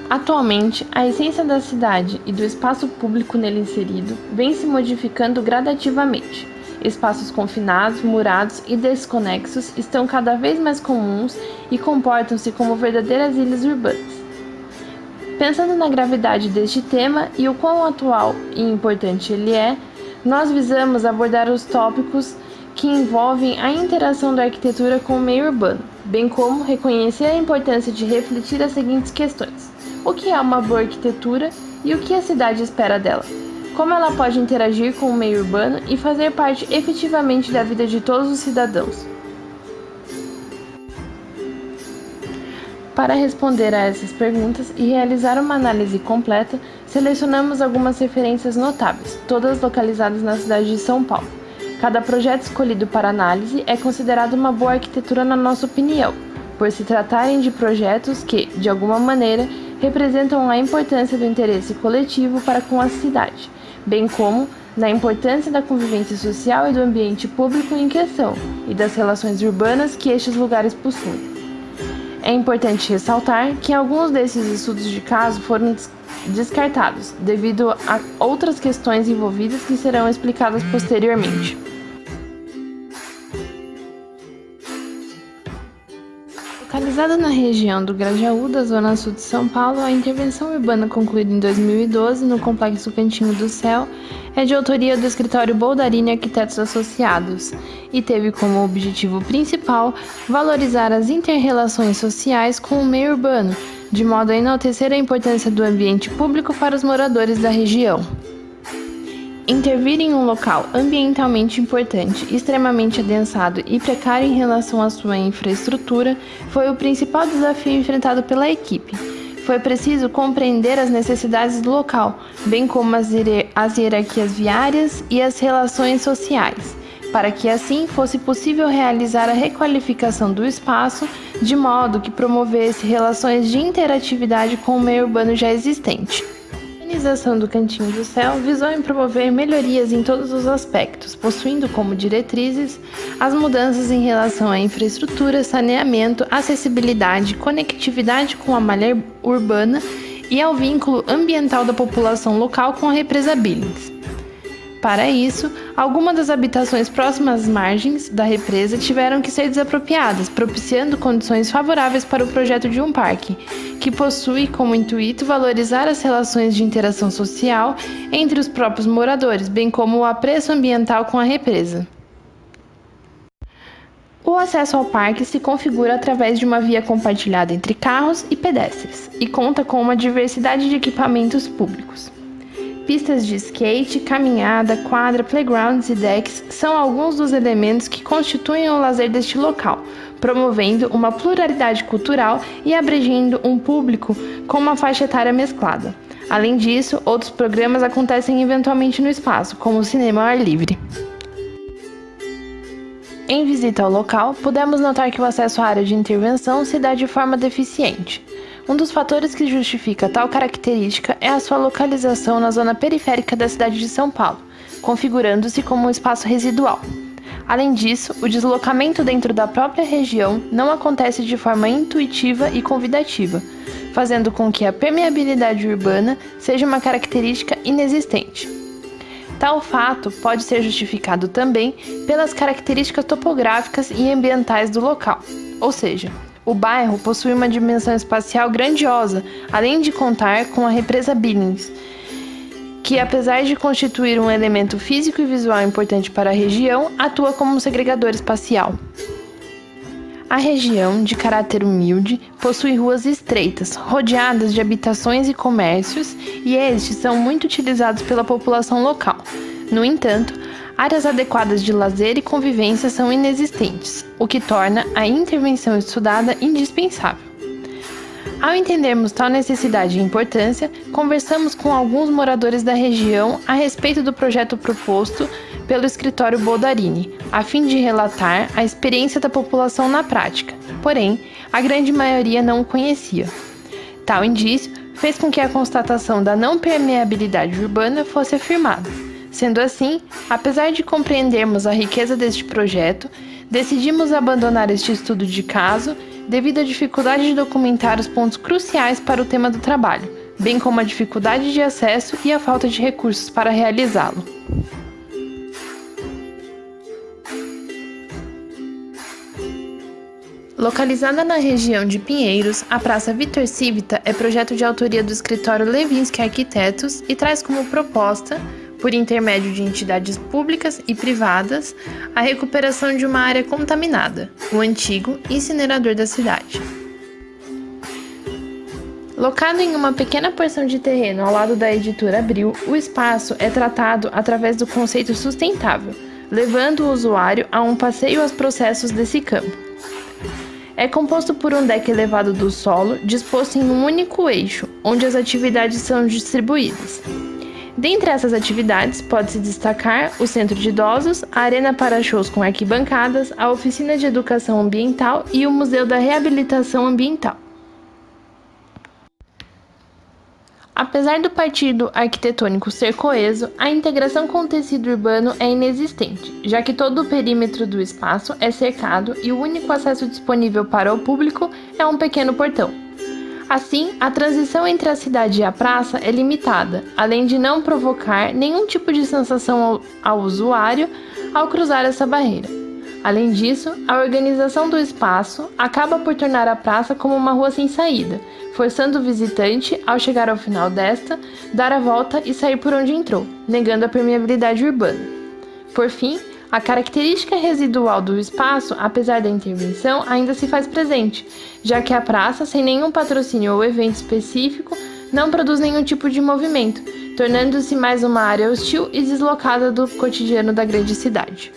Atualmente, a essência da cidade e do espaço público nele inserido vem se modificando gradativamente. Espaços confinados, murados e desconexos estão cada vez mais comuns e comportam-se como verdadeiras ilhas urbanas. Pensando na gravidade deste tema e o quão atual e importante ele é, nós visamos abordar os tópicos que envolvem a interação da arquitetura com o meio urbano, bem como reconhecer a importância de refletir as seguintes questões: o que é uma boa arquitetura e o que a cidade espera dela? Como ela pode interagir com o meio urbano e fazer parte efetivamente da vida de todos os cidadãos? Para responder a essas perguntas e realizar uma análise completa, selecionamos algumas referências notáveis, todas localizadas na cidade de São Paulo. Cada projeto escolhido para análise é considerado uma boa arquitetura na nossa opinião, por se tratarem de projetos que, de alguma maneira, representam a importância do interesse coletivo para com a cidade, bem como da importância da convivência social e do ambiente público em questão e das relações urbanas que estes lugares possuem. É importante ressaltar que alguns desses estudos de caso foram descartados, devido a outras questões envolvidas que serão explicadas posteriormente. Localizada na região do Grajaú, da Zona Sul de São Paulo, a intervenção urbana concluída em 2012 no Complexo Cantinho do Céu é de autoria do escritório Boldarini Arquitetos Associados e teve como objetivo principal valorizar as inter-relações sociais com o meio urbano, de modo a enaltecer a importância do ambiente público para os moradores da região. Intervir em um local ambientalmente importante, extremamente adensado e precário em relação à sua infraestrutura foi o principal desafio enfrentado pela equipe. Foi preciso compreender as necessidades do local, bem como as hierarquias viárias e as relações sociais, para que assim fosse possível realizar a requalificação do espaço de modo que promovesse relações de interatividade com o meio urbano já existente. A organização do Cantinho do Céu visou em promover melhorias em todos os aspectos, possuindo como diretrizes as mudanças em relação à infraestrutura, saneamento, acessibilidade, conectividade com a malha urbana e ao vínculo ambiental da população local com a represa Billings. Para isso, algumas das habitações próximas às margens da represa tiveram que ser desapropriadas, propiciando condições favoráveis para o projeto de um parque, que possui como intuito valorizar as relações de interação social entre os próprios moradores, bem como o apreço ambiental com a represa. O acesso ao parque se configura através de uma via compartilhada entre carros e pedestres e conta com uma diversidade de equipamentos públicos. Pistas de skate, caminhada, quadra, playgrounds e decks são alguns dos elementos que constituem o lazer deste local, promovendo uma pluralidade cultural e abrangendo um público com uma faixa etária mesclada. Além disso, outros programas acontecem eventualmente no espaço, como o cinema ao ar livre. Em visita ao local, pudemos notar que o acesso à área de intervenção se dá de forma deficiente. Um dos fatores que justifica tal característica é a sua localização na zona periférica da cidade de São Paulo, configurando-se como um espaço residual. Além disso, o deslocamento dentro da própria região não acontece de forma intuitiva e convidativa, fazendo com que a permeabilidade urbana seja uma característica inexistente. Tal fato pode ser justificado também pelas características topográficas e ambientais do local, ou seja, o bairro possui uma dimensão espacial grandiosa, além de contar com a represa Billings, que apesar de constituir um elemento físico e visual importante para a região, atua como um segregador espacial. A região, de caráter humilde, possui ruas estreitas, rodeadas de habitações e comércios, e estes são muito utilizados pela população local. No entanto, áreas adequadas de lazer e convivência são inexistentes, o que torna a intervenção estudada indispensável. Ao entendermos tal necessidade e importância, conversamos com alguns moradores da região a respeito do projeto proposto pelo escritório Boldarini, a fim de relatar a experiência da população na prática, porém, a grande maioria não o conhecia. Tal indício fez com que a constatação da não permeabilidade urbana fosse afirmada. Sendo assim, apesar de compreendermos a riqueza deste projeto, decidimos abandonar este estudo de caso, devido à dificuldade de documentar os pontos cruciais para o tema do trabalho, bem como a dificuldade de acesso e a falta de recursos para realizá-lo. Localizada na região de Pinheiros, a Praça Vitor Civita é projeto de autoria do escritório Levinsky Arquitetos e traz como proposta, por intermédio de entidades públicas e privadas, a recuperação de uma área contaminada, o antigo incinerador da cidade. Locado em uma pequena porção de terreno ao lado da editora Abril, o espaço é tratado através do conceito sustentável, levando o usuário a um passeio aos processos desse campo. É composto por um deck elevado do solo, disposto em um único eixo, onde as atividades são distribuídas. Dentre essas atividades, pode-se destacar o Centro de Idosos, a Arena para Shows com arquibancadas, a Oficina de Educação Ambiental e o Museu da Reabilitação Ambiental. Apesar do partido arquitetônico ser coeso, a integração com o tecido urbano é inexistente, já que todo o perímetro do espaço é cercado e o único acesso disponível para o público é um pequeno portão. Assim, a transição entre a cidade e a praça é limitada, além de não provocar nenhum tipo de sensação ao usuário ao cruzar essa barreira. Além disso, a organização do espaço acaba por tornar a praça como uma rua sem saída, forçando o visitante, ao chegar ao final desta, dar a volta e sair por onde entrou, negando a permeabilidade urbana. Por fim, a característica residual do espaço, apesar da intervenção, ainda se faz presente, já que a praça, sem nenhum patrocínio ou evento específico, não produz nenhum tipo de movimento, tornando-se mais uma área hostil e deslocada do cotidiano da grande cidade.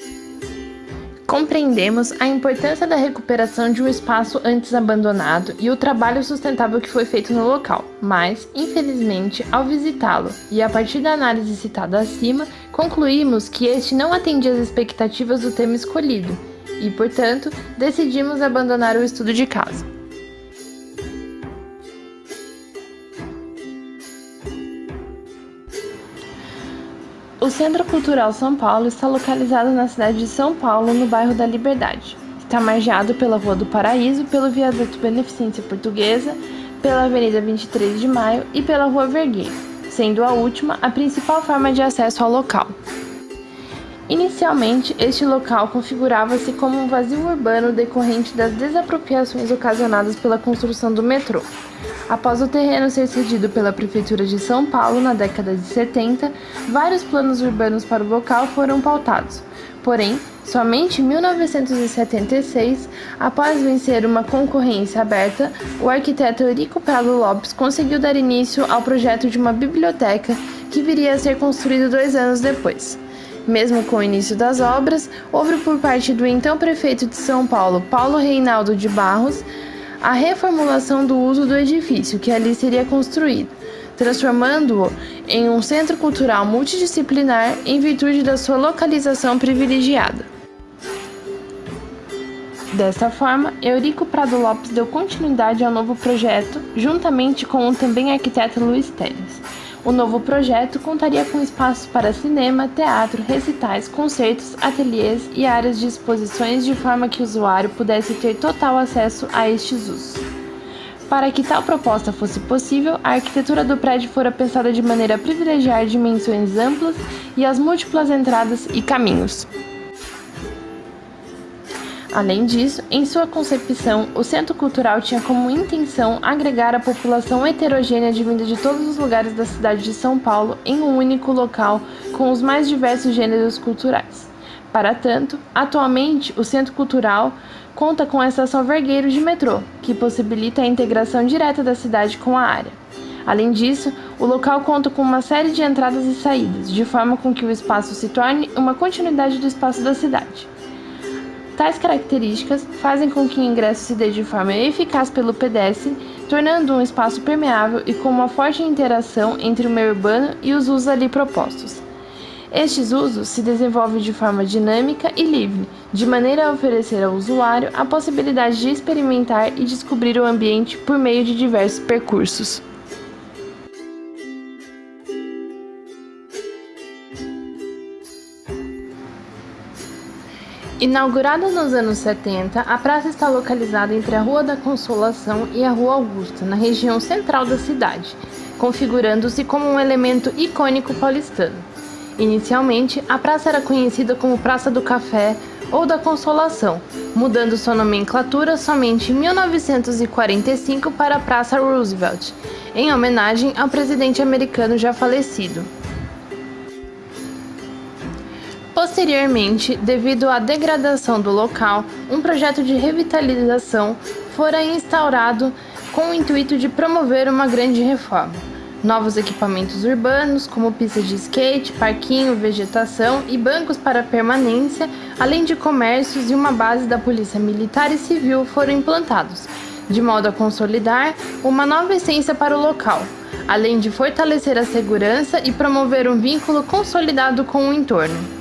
Compreendemos a importância da recuperação de um espaço antes abandonado e o trabalho sustentável que foi feito no local, mas, infelizmente, ao visitá-lo e a partir da análise citada acima, concluímos que este não atendia às expectativas do tema escolhido e, portanto, decidimos abandonar o estudo de caso. O Centro Cultural São Paulo está localizado na cidade de São Paulo, no bairro da Liberdade. Está margeado pela Rua do Paraíso, pelo Viaduto Beneficência Portuguesa, pela Avenida 23 de Maio e pela Rua Vergueiro, sendo a última a principal forma de acesso ao local. Inicialmente, este local configurava-se como um vazio urbano decorrente das desapropriações ocasionadas pela construção do metrô. Após o terreno ser cedido pela Prefeitura de São Paulo na década de 70, vários planos urbanos para o local foram pautados. Porém, somente em 1976, após vencer uma concorrência aberta, o arquiteto Eurico Prado Lopes conseguiu dar início ao projeto de uma biblioteca que viria a ser construído 2 anos depois. Mesmo com o início das obras, houve por parte do então prefeito de São Paulo, Paulo Reinaldo de Barros, a reformulação do uso do edifício que ali seria construído, transformando-o em um centro cultural multidisciplinar em virtude da sua localização privilegiada. Desta forma, Eurico Prado Lopes deu continuidade ao novo projeto, juntamente com o também arquiteto Luiz Teles. O novo projeto contaria com espaços para cinema, teatro, recitais, concertos, ateliês e áreas de exposições de forma que o usuário pudesse ter total acesso a estes usos. Para que tal proposta fosse possível, a arquitetura do prédio fora pensada de maneira a privilegiar dimensões amplas e as múltiplas entradas e caminhos. Além disso, em sua concepção, o Centro Cultural tinha como intenção agregar a população heterogênea vinda de todos os lugares da cidade de São Paulo em um único local com os mais diversos gêneros culturais. Para tanto, atualmente, o Centro Cultural conta com a estação Vergueiro de metrô, que possibilita a integração direta da cidade com a área. Além disso, o local conta com uma série de entradas e saídas, de forma com que o espaço se torne uma continuidade do espaço da cidade. Tais características fazem com que o ingresso se dê de forma eficaz pelo pedestre, tornando um espaço permeável e com uma forte interação entre o meio urbano e os usos ali propostos. Estes usos se desenvolvem de forma dinâmica e livre, de maneira a oferecer ao usuário a possibilidade de experimentar e descobrir o ambiente por meio de diversos percursos. Inaugurada nos anos 70, a praça está localizada entre a Rua da Consolação e a Rua Augusta, na região central da cidade, configurando-se como um elemento icônico paulistano. Inicialmente, a praça era conhecida como Praça do Café ou da Consolação, mudando sua nomenclatura somente em 1945 para a Praça Roosevelt, em homenagem ao presidente americano já falecido. Posteriormente, devido à degradação do local, um projeto de revitalização fora instaurado com o intuito de promover uma grande reforma. Novos equipamentos urbanos, como pista de skate, parquinho, vegetação e bancos para permanência, além de comércios e uma base da Polícia Militar e Civil foram implantados, de modo a consolidar uma nova essência para o local, além de fortalecer a segurança e promover um vínculo consolidado com o entorno.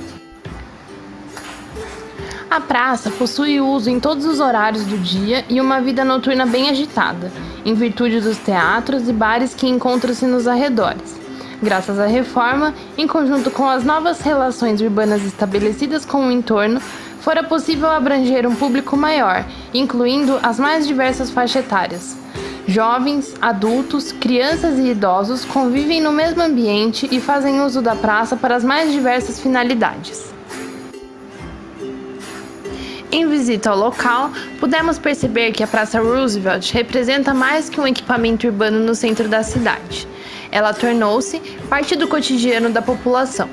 A praça possui uso em todos os horários do dia e uma vida noturna bem agitada, em virtude dos teatros e bares que encontram-se nos arredores. Graças à reforma, em conjunto com as novas relações urbanas estabelecidas com o entorno, fora possível abranger um público maior, incluindo as mais diversas faixas etárias. Jovens, adultos, crianças e idosos convivem no mesmo ambiente e fazem uso da praça para as mais diversas finalidades. Em visita ao local, pudemos perceber que a Praça Roosevelt representa mais que um equipamento urbano no centro da cidade. Ela tornou-se parte do cotidiano da população.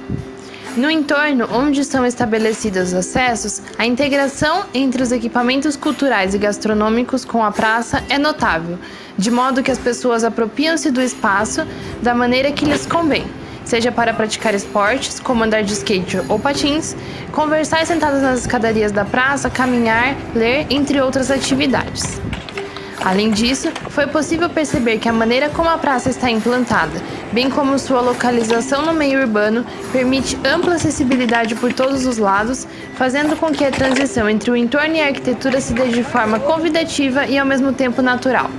No entorno, onde são estabelecidos os acessos, a integração entre os equipamentos culturais e gastronômicos com a praça é notável, de modo que as pessoas apropriam-se do espaço da maneira que lhes convém, seja para praticar esportes, como andar de skate ou patins, conversar sentadas nas escadarias da praça, caminhar, ler, entre outras atividades. Além disso, foi possível perceber que a maneira como a praça está implantada, bem como sua localização no meio urbano, permite ampla acessibilidade por todos os lados, fazendo com que a transição entre o entorno e a arquitetura se dê de forma convidativa e ao mesmo tempo natural,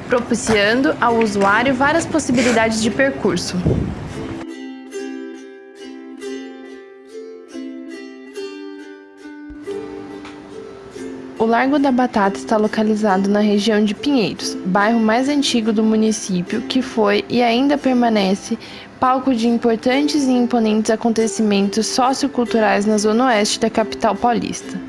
propiciando ao usuário várias possibilidades de percurso. O Largo da Batata está localizado na região de Pinheiros, bairro mais antigo do município, que foi e ainda permanece palco de importantes e imponentes acontecimentos socioculturais na zona oeste da capital paulista.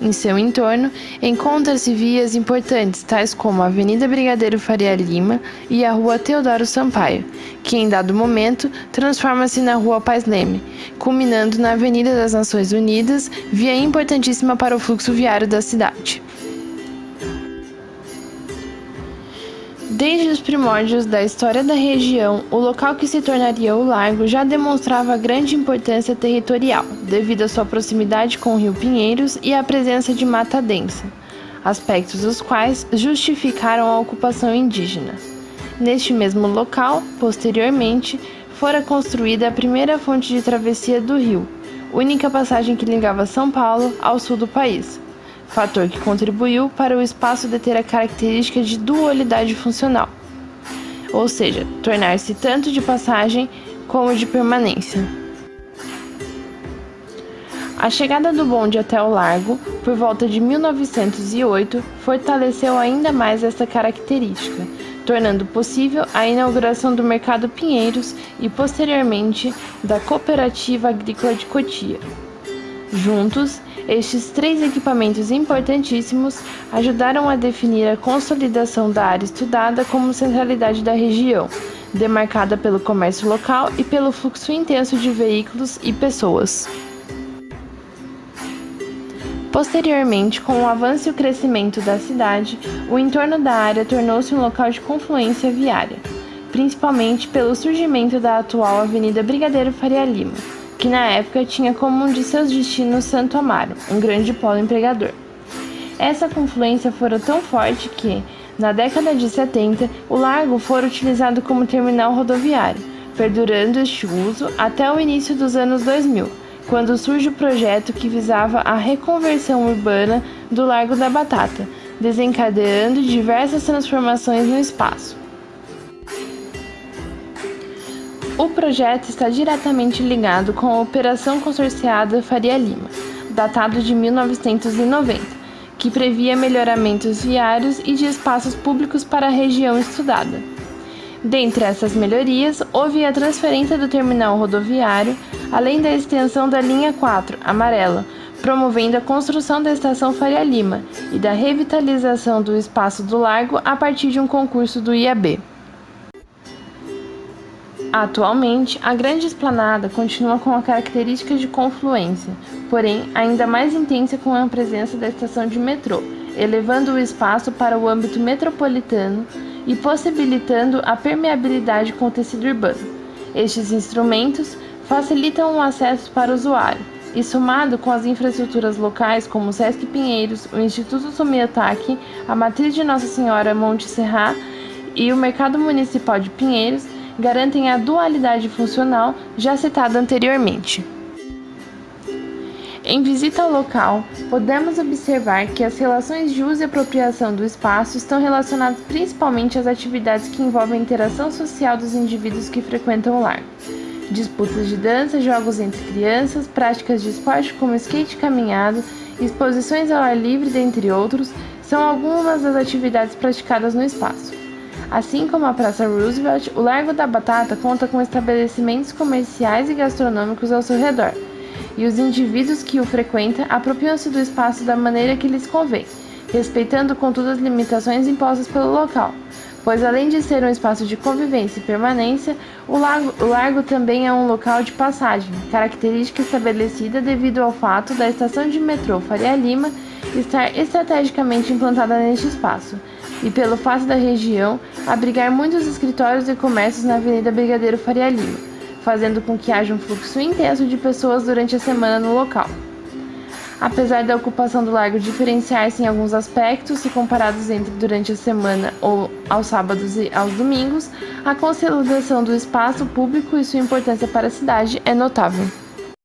Em seu entorno, encontram-se vias importantes, tais como a Avenida Brigadeiro Faria Lima e a Rua Teodoro Sampaio, que em dado momento transforma-se na Rua Paz Leme, culminando na Avenida das Nações Unidas, via importantíssima para o fluxo viário da cidade. Desde os primórdios da história da região, o local que se tornaria o largo já demonstrava grande importância territorial, devido à sua proximidade com o rio Pinheiros e à presença de mata densa, aspectos dos quais justificaram a ocupação indígena. Neste mesmo local, posteriormente, fora construída a primeira fonte de travessia do rio, única passagem que ligava São Paulo ao sul do país, fator que contribuiu para o espaço de ter a característica de dualidade funcional, ou seja, tornar-se tanto de passagem como de permanência. A chegada do bonde até o largo, por volta de 1908, fortaleceu ainda mais esta característica, tornando possível a inauguração do Mercado Pinheiros e, posteriormente, da Cooperativa Agrícola de Cotia. Juntos, estes três equipamentos importantíssimos ajudaram a definir a consolidação da área estudada como centralidade da região, demarcada pelo comércio local e pelo fluxo intenso de veículos e pessoas. Posteriormente, com o avanço e o crescimento da cidade, o entorno da área tornou-se um local de confluência viária, principalmente pelo surgimento da atual Avenida Brigadeiro Faria Lima, que na época tinha como um de seus destinos Santo Amaro, um grande polo empregador. Essa confluência fora tão forte que, na década de 70, o largo fora utilizado como terminal rodoviário, perdurando este uso até o início dos anos 2000, quando surge o projeto que visava a reconversão urbana do Largo da Batata, desencadeando diversas transformações no espaço. O projeto está diretamente ligado com a Operação Consorciada Faria Lima, datado de 1990, que previa melhoramentos viários e de espaços públicos para a região estudada. Dentre essas melhorias, houve a transferência do terminal rodoviário, além da extensão da linha 4, amarela, promovendo a construção da estação Faria Lima e da revitalização do espaço do Largo a partir de um concurso do IAB. Atualmente, a Grande Esplanada continua com a característica de confluência, porém ainda mais intensa com a presença da estação de metrô, elevando o espaço para o âmbito metropolitano e possibilitando a permeabilidade com o tecido urbano. Estes instrumentos facilitam o acesso para o usuário, e somado com as infraestruturas locais como o Sesc Pinheiros, o Instituto Sumiotaki, a Matriz de Nossa Senhora Monte Serra e o Mercado Municipal de Pinheiros, garantem a dualidade funcional já citada anteriormente. Em visita ao local, podemos observar que as relações de uso e apropriação do espaço estão relacionadas principalmente às atividades que envolvem a interação social dos indivíduos que frequentam o largo. Disputas de dança, jogos entre crianças, práticas de esporte como skate e caminhada, exposições ao ar livre, dentre outros, são algumas das atividades praticadas no espaço. Assim como a Praça Roosevelt, o Largo da Batata conta com estabelecimentos comerciais e gastronômicos ao seu redor, e os indivíduos que o frequentam apropriam-se do espaço da maneira que lhes convém, respeitando contudo as limitações impostas pelo local, pois além de ser um espaço de convivência e permanência, o largo também é um local de passagem, característica estabelecida devido ao fato da estação de metrô Faria Lima estar estrategicamente implantada neste espaço, e pelo fato da região abrigar muitos escritórios e comércios na Avenida Brigadeiro Faria Lima, fazendo com que haja um fluxo intenso de pessoas durante a semana no local. Apesar da ocupação do largo diferenciar-se em alguns aspectos, se comparados durante a semana ou aos sábados e aos domingos, a consolidação do espaço público e sua importância para a cidade é notável.